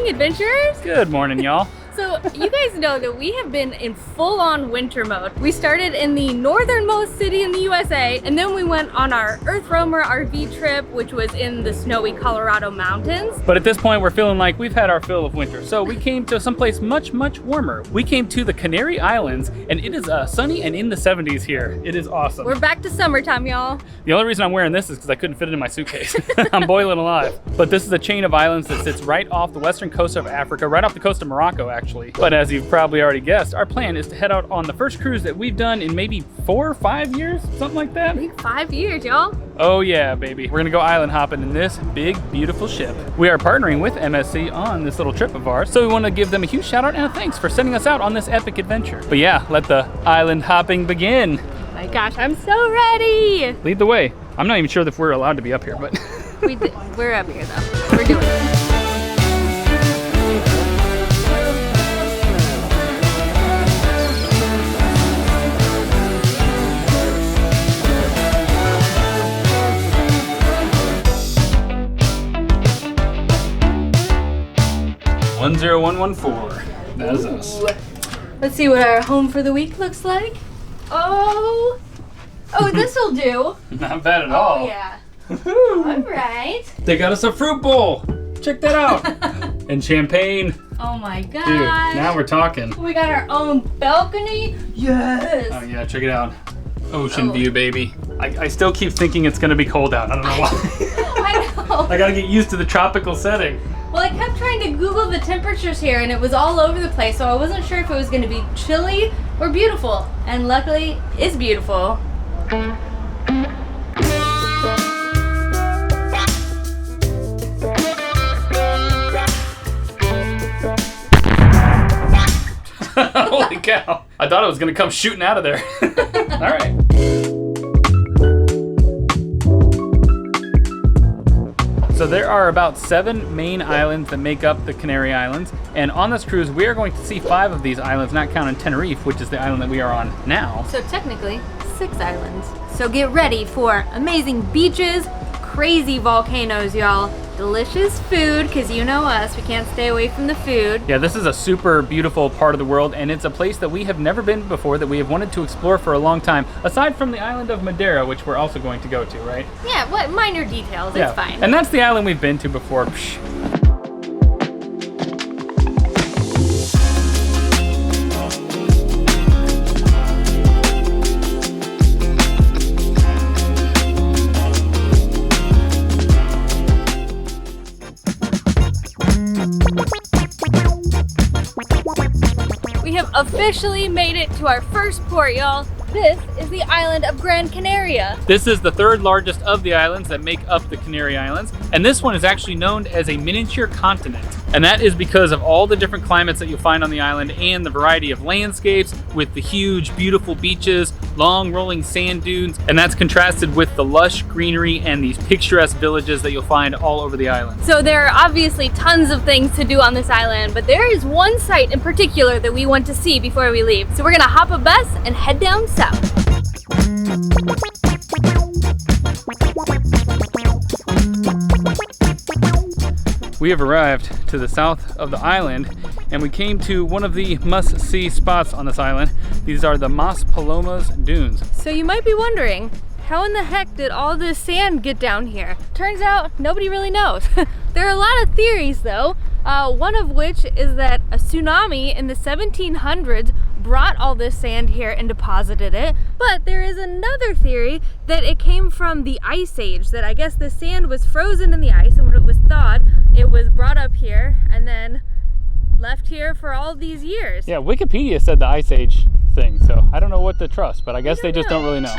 morning, adventurers! Good morning, y'all. So, you guys know that we have been in full-on winter mode. We started in the northernmost city in the USA, and then we went on our Earth Roamer RV trip, which was in the snowy Colorado mountains. But at this point, we're feeling like we've had our fill of winter. So we came to someplace much, much warmer. We came to the Canary Islands, and it is sunny and in the 70s here. It is awesome. We're back to summertime, y'all. The only reason I'm wearing this is because I couldn't fit it in my suitcase. I'm boiling alive. But this is a chain of islands that sits right off the western coast of Africa, right off the coast of Morocco, actually. But as you've probably already guessed, our plan is to head out on the first cruise that we've done in maybe 4 or 5 years, something like that. I think 5 years, y'all. Oh yeah, baby. We're gonna go island hopping in this big, beautiful ship. We are partnering with MSC on this little trip of ours, so we want to give them a huge shout out and a thanks for sending us out on this epic adventure. But yeah, let the island hopping begin. My gosh, I'm so ready. Lead the way. I'm not even sure if we're allowed to be up here, but we're up here though. We're doing it. Ooh. 10114. That is us. Let's see what our home for the week looks like. Oh, this'll do. Not bad at all. Oh yeah. All right. They got us a fruit bowl. Check that out. And champagne. Oh my gosh. Dude, now we're talking. We got our own balcony. Yes. Oh yeah, check it out. Ocean view, baby. I still keep thinking it's gonna be cold out. I don't know why. I know. I gotta get used to the tropical setting. Well, I kept trying to Google the temperatures here and it was all over the place, so I wasn't sure if it was gonna be chilly or beautiful. And luckily, it's beautiful. Holy cow. I thought it was gonna come shooting out of there. All right. So there are about 7 main islands that make up the Canary Islands. And on this cruise, we are going to see 5 of these islands, not counting Tenerife, which is the island that we are on now. So technically, 6 islands. So get ready for amazing beaches, crazy volcanoes, y'all. Delicious food, because you know us, we can't stay away from the food. Yeah, this is a super beautiful part of the world, and it's a place that we have never been before, that we have wanted to explore for a long time, aside from the island of Madeira, which we're also going to go to, right? Yeah, what minor details, Yeah. It's fine. And that's the island we've been to before. Psh. We have officially made it to our first port, y'all. This is the island of Gran Canaria. This is the 3rd largest of the islands that make up the Canary Islands, and this one is actually known as a miniature continent. And that is because of all the different climates that you'll find on the island and the variety of landscapes with the huge, beautiful beaches, long rolling sand dunes, and that's contrasted with the lush greenery and these picturesque villages that you'll find all over the island. So there are obviously tons of things to do on this island, but there is one site in particular that we want to see before we leave. So we're gonna hop a bus and head down south. We have arrived to the south of the island, and we came to one of the must-see spots on this island. These are the Mas Palomas Dunes. So you might be wondering, how in the heck did all this sand get down here? Turns out nobody really knows. There are a lot of theories though, one of which is that a tsunami in the 1700s brought all this sand here and deposited it. But there is another theory that it came from the Ice Age, that I guess the sand was frozen in the ice, and when it was thawed, it was brought up here and then left here for all these years. Yeah, Wikipedia said the Ice Age thing, so I don't know what to trust, but I guess they just don't really know.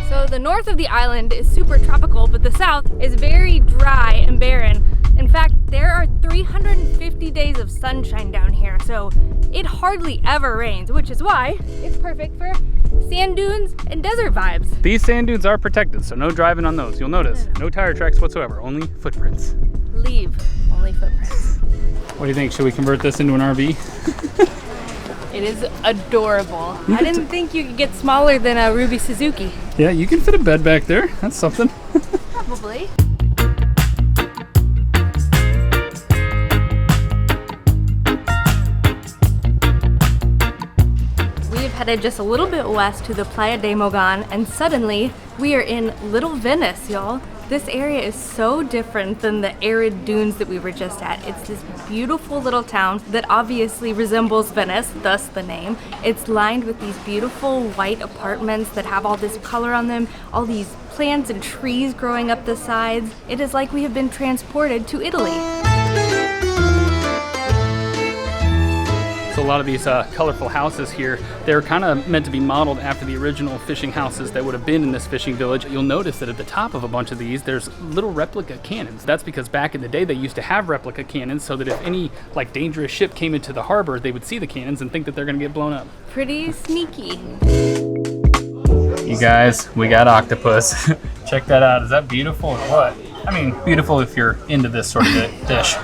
So the north of the island is super tropical, but the south is very dry and barren. In fact, there are 350 days of sunshine down here, so it hardly ever rains, which is why it's perfect for sand dunes and desert vibes. These sand dunes are protected, so no driving on those. You'll notice, no tire tracks whatsoever, only footprints. Leave only footprints. What do you think? Should we convert this into an RV? It is adorable. I didn't think you could get smaller than a Ruby Suzuki. Yeah, you can fit a bed back there. That's something. Probably. We've headed just a little bit west to the Playa de Mogan, and suddenly we are in Little Venice, y'all. This area is so different than the arid dunes that we were just at. It's this beautiful little town that obviously resembles Venice, thus the name. It's lined with these beautiful white apartments that have all this color on them, all these plants and trees growing up the sides. It is like we have been transported to Italy. So a lot of these colorful houses here, they're kind of meant to be modeled after the original fishing houses that would have been in this fishing village. You'll notice that at the top of a bunch of these, there's little replica cannons. That's because back in the day, they used to have replica cannons so that if any like dangerous ship came into the harbor, they would see the cannons and think that they're gonna get blown up. Pretty sneaky. You guys, we got octopus. Check that out. Is that beautiful or what? I mean, beautiful if you're into this sort of dish,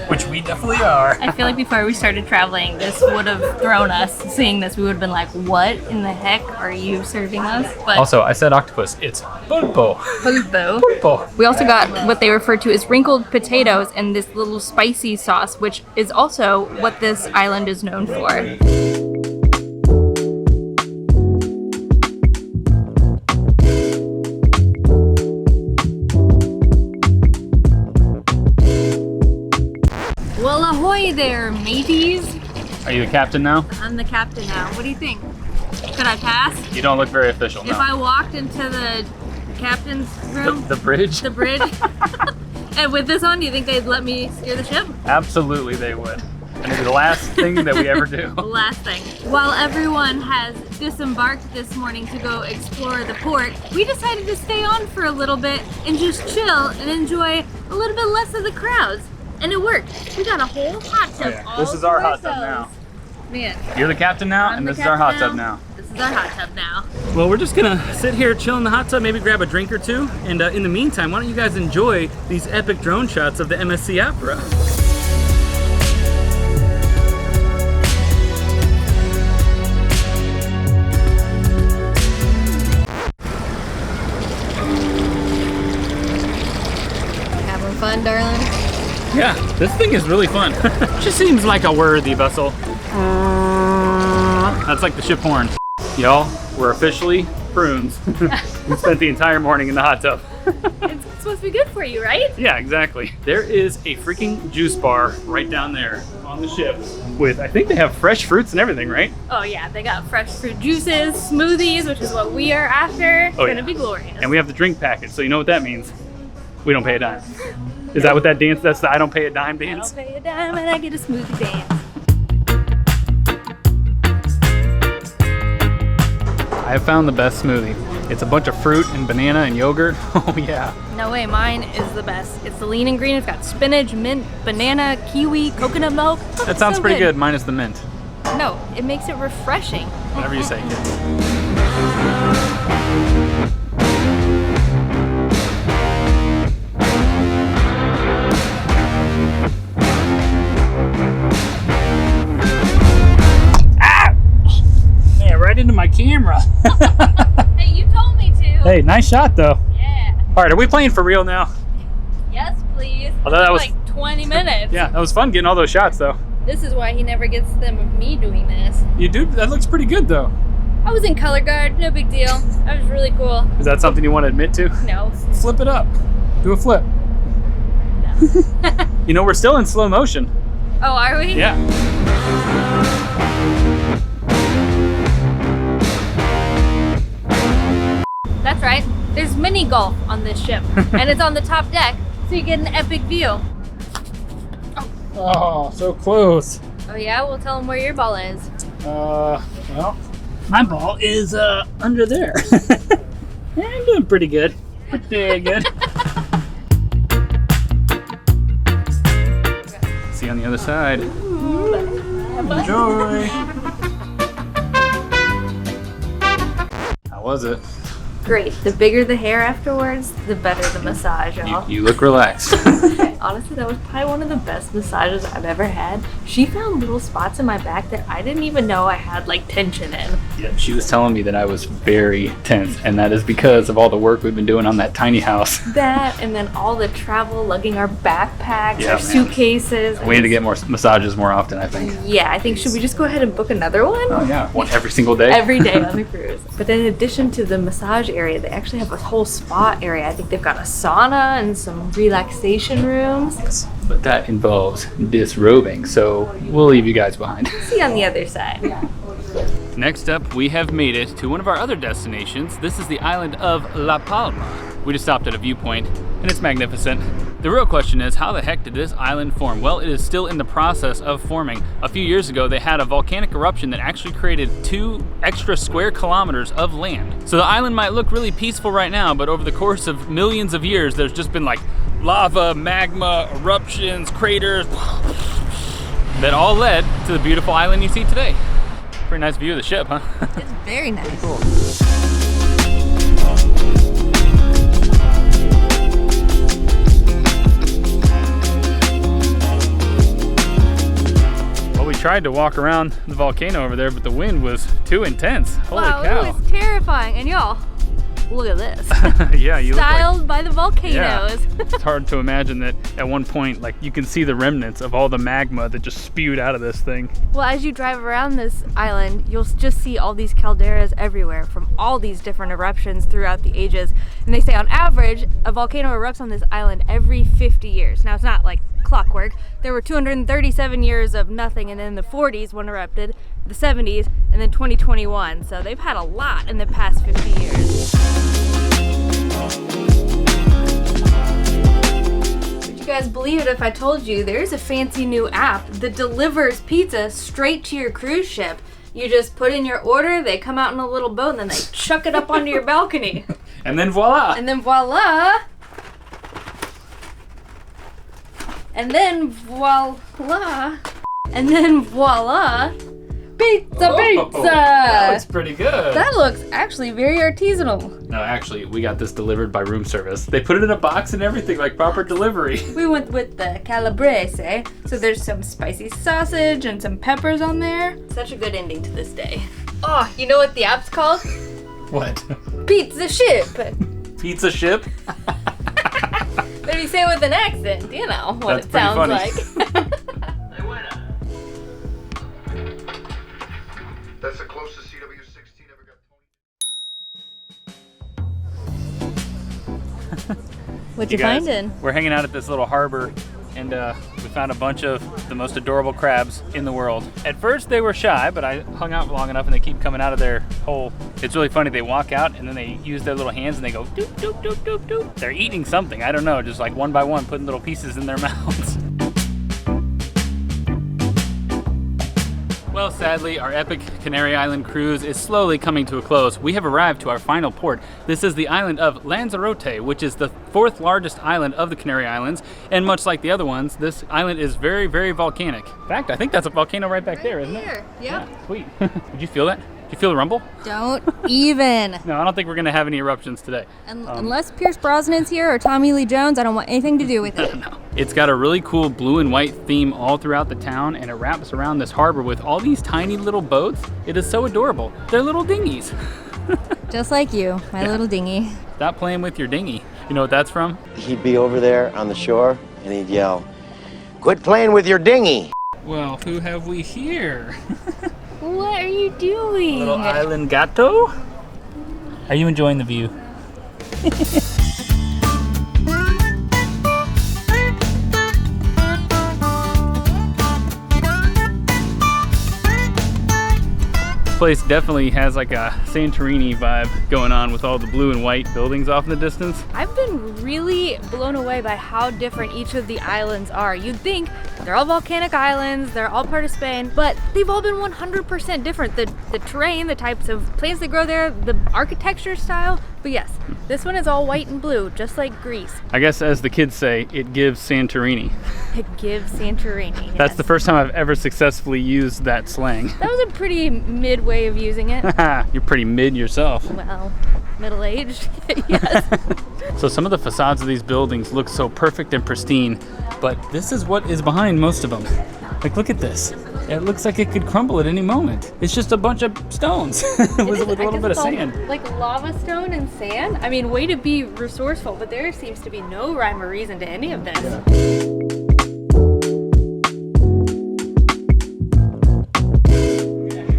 which we definitely are. I feel like before we started traveling, this would have thrown us. Seeing this, we would have been like, what in the heck are you serving us? But also, I said octopus. It's pulpo. Pulpo. Pulpo. We also got what they refer to as wrinkled potatoes and this little spicy sauce, which is also what this island is known for. Well, ahoy there, mateys. Are you the captain now? I'm the captain now. What do you think? Could I pass? You don't look very official now. If I walked into the captain's room? The bridge? The bridge? And with this on, do you think they'd let me steer the ship? Absolutely they would. And it'd be the last thing that we ever do. The last thing. While everyone has disembarked this morning to go explore the port, we decided to stay on for a little bit and just chill and enjoy a little bit less of the crowds. And it worked. We got a whole hot tub. Yeah. All This is to our hot tub ourselves. Man. You're the captain now, I'm and the this is our hot captain tub now. This is our hot tub now. Well, we're just gonna sit here, chill in the hot tub, maybe grab a drink or two, and in the meantime, why don't you guys enjoy these epic drone shots of the MSC Opera? Having fun, darling? Yeah, this thing is really fun. Just seems like a worthy vessel. That's like the ship horn. Y'all, we're officially prunes. We spent the entire morning in the hot tub. It's supposed to be good for you, right? Yeah, exactly. There is a freaking juice bar right down there on the ship with, I think they have fresh fruits and everything, right? Oh yeah, they got fresh fruit juices, smoothies, which is what we are after. It's gonna be glorious. And we have the drink package, so you know what that means. We don't pay a dime. Is that what that dance, that's the I don't pay a dime dance? I don't pay a dime and I get a smoothie dance. I have found the best smoothie. It's a bunch of fruit and banana and yogurt. Oh yeah. No way, mine is the best. It's the lean ingredient. It's got spinach, mint, banana, kiwi, coconut milk. That sounds pretty good, minus the mint. No, it makes it refreshing. Whatever you say, kid. Right into my camera. Hey, you told me to. Hey, nice shot though. Yeah. All right, are we playing for real now? Yes, please. Although that was like 20 minutes. Yeah, that was fun getting all those shots though. This is why he never gets them of me doing this. You do? That looks pretty good though. I was in color guard, no big deal. That was really cool. Is that something you want to admit to? No. Flip it up. Do a flip. No. You know, we're still in slow motion. Oh, are we? Yeah. That's right. There's mini golf on this ship, and it's on the top deck, so you get an epic view. Oh, so close. Oh yeah? Well, tell them where your ball is. Well, my ball is under there. Yeah, I'm doing pretty good. Pretty good. See you on the other side. Enjoy. How was it? Great. The bigger the hair afterwards, the better the massage, y'all. You look relaxed. Honestly, that was probably one of the best massages I've ever had. She found little spots in my back that I didn't even know I had like tension in. Yeah, she was telling me that I was very tense, and that is because of all the work we've been doing on that tiny house. That, and then all the travel, lugging our backpacks, Yeah, our suitcases. We need to get more massages more often, I think. Yeah, I think, should we just go ahead and book another one? Oh yeah, one every single day? Every day on the cruise. But then in addition to the massage area, they actually have a whole spa area. I think they've got a sauna and some relaxation rooms. But that involves disrobing, so we'll leave you guys behind. See you on the other side. Next up, we have made it to one of our other destinations. This is the island of La Palma. We just stopped at a viewpoint, and it's magnificent. The real question is, how the heck did this island form? Well, it is still in the process of forming. A few years ago, they had a volcanic eruption that actually created 2 extra square kilometers of land. So the island might look really peaceful right now, but over the course of millions of years, there's just been like lava, magma, eruptions, craters, that all led to the beautiful island you see today. Pretty nice view of the ship, huh? It's very nice. Pretty cool. Well, we tried to walk around the volcano over there, but the wind was too intense. Holy wow, cow. it was terrifying. And y'all, look at this. Yeah, you Styled look like, by the volcanoes. Yeah. It's hard to imagine that at one point, like, you can see the remnants of all the magma that just spewed out of this thing. Well, as you drive around this island, you'll just see all these calderas everywhere from all these different eruptions throughout the ages. And they say on average, a volcano erupts on this island every 50 years. Now, it's not like clockwork. There were 237 years of nothing, and then in the 40s one erupted, the 70s, and then 2021. So they've had a lot in the past 50 years. Would you guys believe it if I told you there's a fancy new app that delivers pizza straight to your cruise ship? You just put in your order, they come out in a little boat, and then they chuck it up onto your balcony. And then voila! And then voila! And then voila! And then voila! Pizza, pizza! That looks pretty good. That looks actually very artisanal. No, actually, we got this delivered by room service. They put it in a box and everything, like proper delivery. We went with the calabrese, so there's some spicy sausage and some peppers on there. Such a good ending to this day. Oh, you know what the app's called? What? Pizza Ship. Pizza ship? But if you say it with an accent, you know what That's it sounds funny. like. That's the closest CW16 ever got Tony. What You you guys, finding? We're hanging out at this little harbor, and we found a bunch of the most adorable crabs in the world. At first they were shy, but I hung out long enough and they keep coming out of their hole. It's really funny. They walk out and then they use their little hands and they go doop, doop, doop, doop, doop. They're eating something, I don't know, just like one by one, putting little pieces in their mouths. Well, sadly, our epic Canary Island cruise is slowly coming to a close. We have arrived to our final port. This is the island of Lanzarote, which is the 4th largest island of the Canary Islands. And much like the other ones, this island is very, very volcanic. In fact, I think that's a volcano right back there, isn't it? Yep. Yeah, sweet. Did you feel that? Did you feel the rumble? Don't even. No, I don't think we're gonna have any eruptions today. Unless Pierce Brosnan's here or Tommy Lee Jones, I don't want anything to do with it. No. It's got a really cool blue and white theme all throughout the town, and it wraps around this harbor with all these tiny little boats. It is so adorable. They're little dinghies. Just like you, my little dinghy. Stop playing with your dinghy. You know what that's from? He'd be over there on the shore and he'd yell, "Quit playing with your dinghy!" Well, who have we here? What are you doing? Little island gato? Are you enjoying the view? Place definitely has like a Santorini vibe going on with all the blue and white buildings off in the distance. I've been really blown away by how different each of the islands are. You'd think they're all volcanic islands, they're all part of Spain, but they've all been 100% different. The terrain, the types of plants that grow there, the architecture style, but yes, This one is all white and blue, just like Greece. I guess as the kids say, it gives Santorini. It gives Santorini. Yes. That's the first time I've ever successfully used that slang. That was a pretty mid way of using it. You're pretty mid yourself. Well, middle-aged, yes. So some of the facades of these buildings look so perfect and pristine, but this is what is behind most of them. Like, look at this. It looks like it could crumble at any moment. It's just a bunch of stones with a little bit of sand. Like lava stone and sand? I mean, way to be resourceful, but there seems to be no rhyme or reason to any of this. Yeah.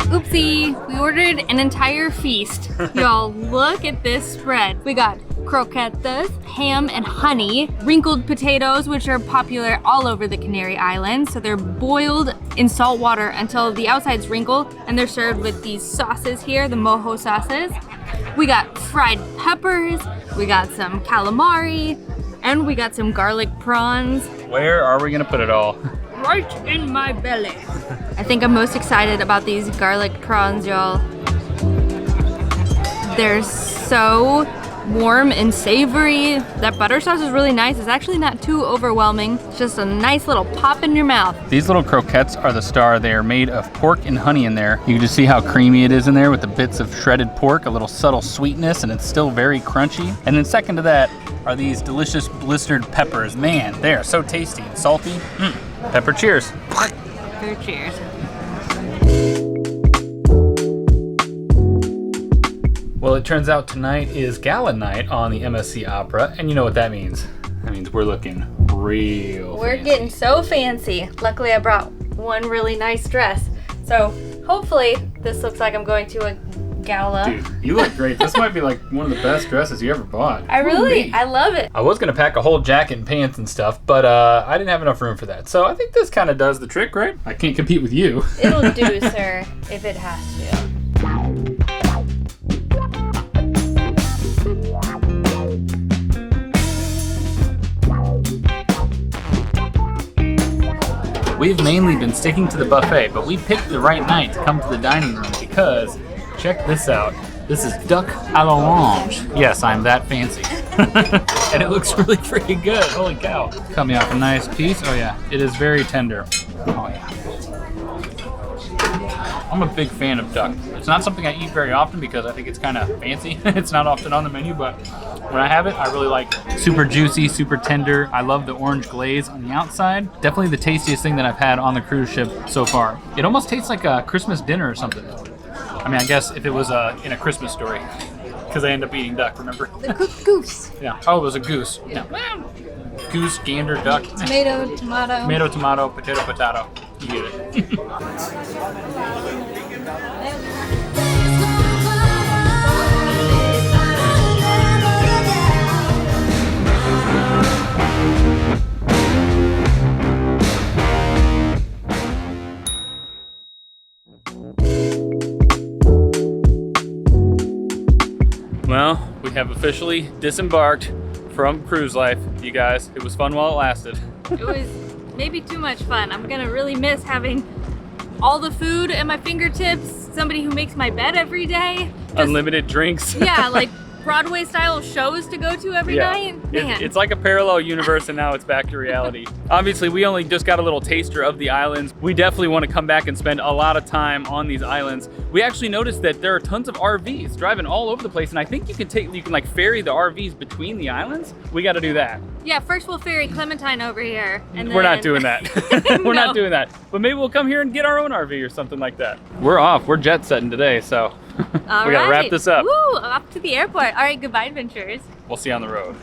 Oopsie, we ordered an entire feast. Y'all, look at this spread. We got croquetas, ham and honey, wrinkled potatoes, which are popular all over the Canary Islands. So they're boiled in salt water until the outside's wrinkled, and they're served with these sauces here, the mojo sauces. We got fried peppers, we got some calamari, and we got some garlic prawns. Where are we gonna put it all? Right in my belly. I think I'm most excited about these garlic prawns, y'all. They're so warm and savory. That butter sauce is really nice. It's actually not too overwhelming. It's just a nice little pop in your mouth. These little croquettes are the star. They are made of pork and honey in there. You can just see how creamy it is in there with the bits of shredded pork, a little subtle sweetness, and it's still very crunchy. And then second to that are these delicious blistered peppers. Man, they are so tasty and salty. Pepper cheers. Pepper cheers. Well, it turns out tonight is gala night on the MSC Opera, and you know what that means. That means we're looking real We're fancy. getting so fancy. Luckily, I brought one really nice dress. So hopefully this looks like I'm going to a gala. Dude, you look great. This might be like one of the best dresses you ever bought. I love it. I was gonna pack a whole jacket and pants and stuff, but I didn't have enough room for that. So I think this kind of does the trick, right? I can't compete with you. It'll do, sir, if it has to. We've mainly been sticking to the buffet, but we picked the right night to come to the dining room because, check this out. This is duck à l'orange. Yes, I'm that fancy. And it looks really freaking good. Holy cow. Cut me off a nice piece. Oh yeah, it is very tender. Oh yeah. I'm a big fan of duck. It's not something I eat very often because I think it's kind of fancy. It's not often on the menu, but when I have it, I really like it. Super juicy, super tender. I love the orange glaze on the outside. Definitely the tastiest thing that I've had on the cruise ship so far. It almost tastes like a Christmas dinner or something. I mean, I guess if it was in a Christmas story, because I end up eating duck, remember? The cooked goose. Yeah. Oh, it was a goose. Yeah. Goose, gander, duck. Tomato, tomato. Tomato, tomato, potato, potato. You get it. Well, we have officially disembarked from cruise life, you guys. It was fun while it lasted. It was maybe too much fun. I'm gonna really miss having all the food at my fingertips, somebody who makes my bed every day. Just, unlimited drinks. Yeah, like Broadway style shows to go to every night. Man. It's like a parallel universe and now it's back to reality. Obviously, we only just got a little taster of the islands. We definitely want to come back and spend a lot of time on these islands. We actually noticed that there are tons of RVs driving all over the place, and I think you can like ferry the RVs between the islands. We got to do that. Yeah, first we'll ferry Clementine over here. And We're then... not doing that. We're not doing that. But maybe we'll come here and get our own RV or something like that. We're off. We're jet setting today, so we got to wrap this up. Woo, off to the airport. All right, goodbye, adventurers. We'll see you on the road.